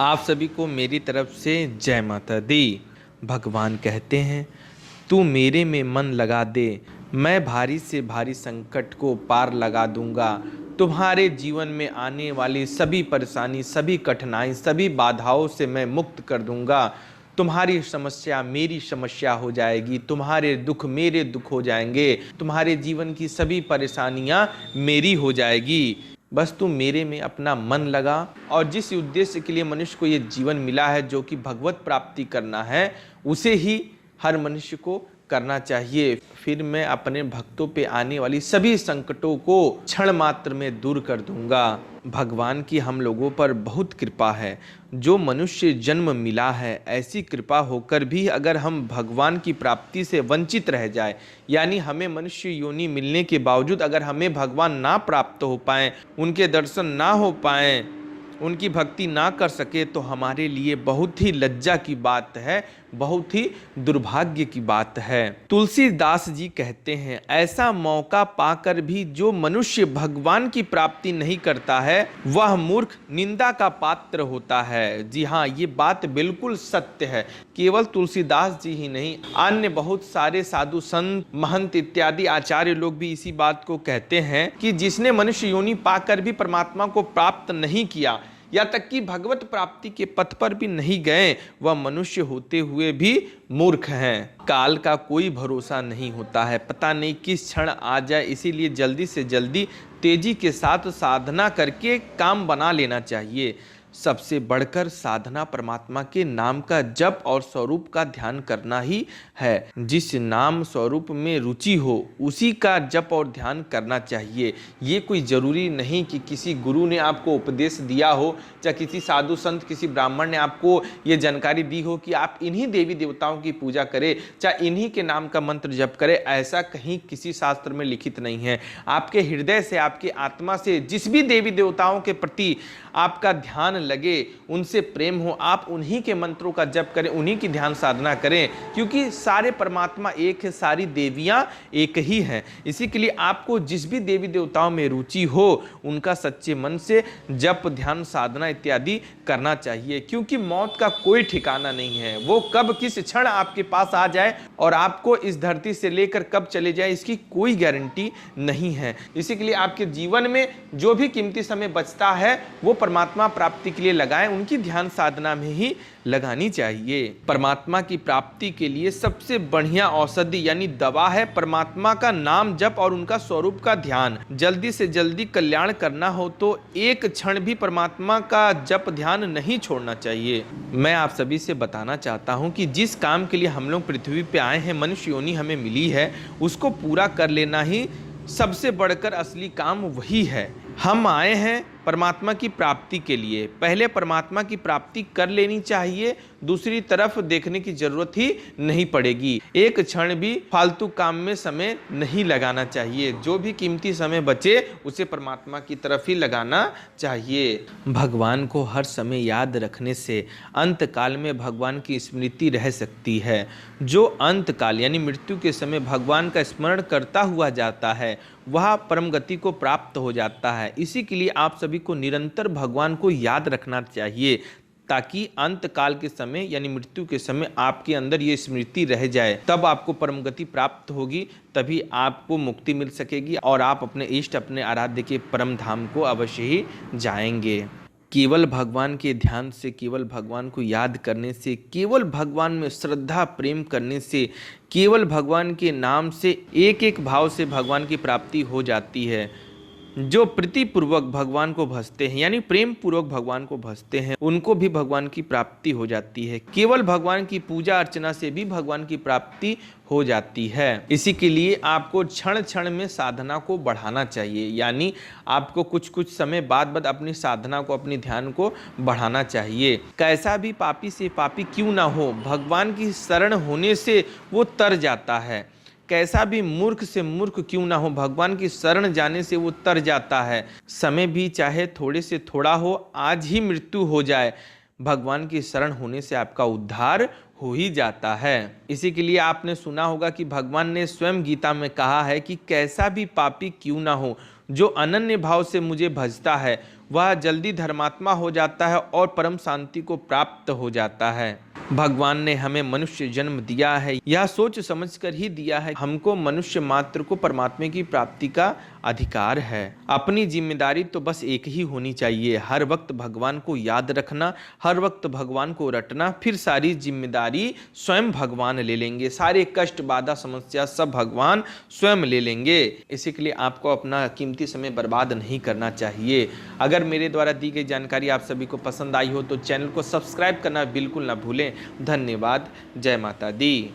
आप सभी को मेरी तरफ से जय माता दी। भगवान कहते हैं, तू मेरे में मन लगा दे, मैं भारी से भारी संकट को पार लगा दूंगा। तुम्हारे जीवन में आने वाली सभी परेशानी, सभी कठिनाई, सभी बाधाओं से मैं मुक्त कर दूंगा। तुम्हारी समस्या मेरी समस्या हो जाएगी, तुम्हारे दुख मेरे दुख हो जाएंगे, तुम्हारे जीवन की सभी परेशानियां मेरी हो जाएगी। बस तू मेरे में अपना मन लगा। और जिस उद्देश्य के लिए मनुष्य को ये जीवन मिला है, जो कि भगवत प्राप्ति करना है, उसे ही हर मनुष्य को करना चाहिए। फिर मैं अपने भक्तों पे आने वाली सभी संकटों को क्षण मात्र में दूर कर दूंगा। भगवान की हम लोगों पर बहुत कृपा है। जो मनुष्य जन्म मिला है, ऐसी कृपा होकर भी अगर हम भगवान की प्राप्ति से वंचित रह जाए, यानी हमें मनुष्य योनि मिलने के बावजूद अगर हमें भगवान ना प्राप्त हो पाए, उनके दर्शन ना हो पाए, उनकी भक्ति ना कर सके, तो हमारे लिए बहुत ही लज्जा की बात है, बहुत ही दुर्भाग्य की बात है। तुलसीदास जी कहते हैं, ऐसा मौका पाकर भी जो मनुष्य भगवान की प्राप्ति नहीं करता है, वह मूर्ख निंदा का पात्र होता है। जी हाँ, ये बात बिल्कुल सत्य है। केवल तुलसीदास जी ही नहीं, अन्य बहुत सारे साधु संत, महंत इत्यादि आचार्य लोग भी इसी बात को कहते हैं कि जिसने मनुष्य योनि पाकर भी परमात्मा को प्राप्त नहीं किया, या तक कि भगवत प्राप्ति के पथ पर भी नहीं गए, वह मनुष्य होते हुए भी मूर्ख हैं। काल का कोई भरोसा नहीं होता है, पता नहीं किस क्षण आ जाए, इसीलिए जल्दी से जल्दी तेजी के साथ साधना करके काम बना लेना चाहिए। सबसे बढ़कर साधना परमात्मा के नाम का जप और स्वरूप का ध्यान करना ही है। जिस नाम स्वरूप में रुचि हो, उसी का जप और ध्यान करना चाहिए। ये कोई जरूरी नहीं कि किसी गुरु ने आपको उपदेश दिया हो, चाहे किसी साधु संत, किसी ब्राह्मण ने आपको ये जानकारी दी हो कि आप इन्हीं देवी देवताओं की पूजा करें, चाहे इन्हीं के नाम का मंत्र जप करें। ऐसा कहीं किसी शास्त्र में लिखित नहीं है। आपके हृदय से, आपकी आत्मा से जिस भी देवी देवताओं के प्रति आपका ध्यान लगे, उनसे प्रेम हो, आप उन्हीं के मंत्रों का जप करें, उन्हीं की ध्यान साधना करें, क्योंकि सारे परमात्मा एक है, सारी देवियां एक ही हैं। इसी के लिए आपको जिस भी देवी देवताओं में रुचि हो, उनका सच्चे मन से जप, ध्यान, साधना इत्यादि करना चाहिए। क्योंकि मौत का कोई ठिकाना नहीं है, वो कब किस क्षण आपके पास आ जाए और आपको इस धरती से लेकर कब चले जाए, इसकी कोई गारंटी नहीं है। इसी के लिए आपके जीवन में जो भी कीमती समय बचता है, वो परमात्मा प्राप्ति के लिए लगाएं, उनकी ध्यान साधना में ही लगानी चाहिए। परमात्मा की प्राप्ति के लिए सबसे बढ़िया औषधि यानी दवा है परमात्मा का नाम जप और उनका स्वरूप का ध्यान। जल्दी से जल्दी कल्याण करना हो तो एक क्षण भी परमात्मा का जप ध्यान नहीं छोड़ना चाहिए। मैं आप सभी से बताना चाहता हूं कि जिस काम के लिए हम लोग पृथ्वी पे आए हैं, मनुष्य योनि हमें मिली है, उसको पूरा कर लेना ही सबसे बढ़कर असली काम वही है। हम आए हैं परमात्मा की प्राप्ति के लिए, पहले परमात्मा की प्राप्ति कर लेनी चाहिए, दूसरी तरफ देखने की जरूरत ही नहीं पड़ेगी। एक क्षण भी फालतू काम में समय नहीं लगाना चाहिए। जो भी कीमती समय बचे उसे परमात्मा की तरफ ही लगाना चाहिए। भगवान को हर समय याद रखने से अंत काल में भगवान की स्मृति रह सकती है। जो अंत काल यानी मृत्यु के समय भगवान का स्मरण करता हुआ जाता है, वह परम गति को प्राप्त हो जाता है। इसी के लिए आप सभी को निरंतर भगवान को याद रखना चाहिए, ताकि अंत काल के समय यानी मृत्यु के समय आपके अंदर ये स्मृति रह जाए। तब आपको परम गति प्राप्त होगी, तभी आपको मुक्ति मिल सकेगी और आप अपने इष्ट, अपने आराध्य के परम धाम को अवश्य ही जाएंगे। केवल भगवान के ध्यान से, केवल भगवान को याद करने से, केवल भगवान में श्रद्धा प्रेम करने से, केवल भगवान के नाम से एक एक भाव से भगवान की प्राप्ति हो जाती है। जो प्रीतिपूर्वक भगवान को भजते हैं यानी प्रेम पूर्वक भगवान को भजते हैं, उनको भी भगवान की प्राप्ति हो जाती है। केवल भगवान की पूजा अर्चना से भी भगवान की प्राप्ति हो जाती है। इसी के लिए आपको क्षण क्षण में साधना को बढ़ाना चाहिए, यानी आपको कुछ कुछ समय बाद अपनी साधना को, अपनी ध्यान को बढ़ाना चाहिए। कैसा भी पापी से पापी क्यों ना हो, भगवान की शरण होने से वो तर जाता है। कैसा भी मूर्ख से मूर्ख क्यों ना हो, भगवान की शरण जाने से वो तर जाता है। समय भी चाहे थोड़े से थोड़ा हो, आज ही मृत्यु हो जाए, भगवान की शरण होने से आपका उद्धार हो ही जाता है। इसी के लिए आपने सुना होगा कि भगवान ने स्वयं गीता में कहा है कि कैसा भी पापी क्यों ना हो, जो अनन्य भाव से मुझे भजता है, वह जल्दी धर्मात्मा हो जाता है और परम शांति को प्राप्त हो जाता है। भगवान ने हमें मनुष्य जन्म दिया है, यह सोच समझकर ही दिया है हमको मनुष्य मात्र को परमात्मा की प्राप्ति का अधिकार है। अपनी जिम्मेदारी तो बस एक ही होनी चाहिए, हर वक्त भगवान को याद रखना, हर वक्त भगवान को रटना, फिर सारी जिम्मेदारी स्वयं भगवान ले लेंगे, सारे कष्ट बाधा समस्या सब भगवान स्वयं ले लेंगे। इसी के लिए आपको अपना कीमती समय बर्बाद नहीं करना चाहिए। अगर मेरे द्वारा दी गई जानकारी आप सभी को पसंद आई हो तो चैनल को सब्सक्राइब करना बिल्कुल ना भूलें। धन्यवाद। जय माता दी।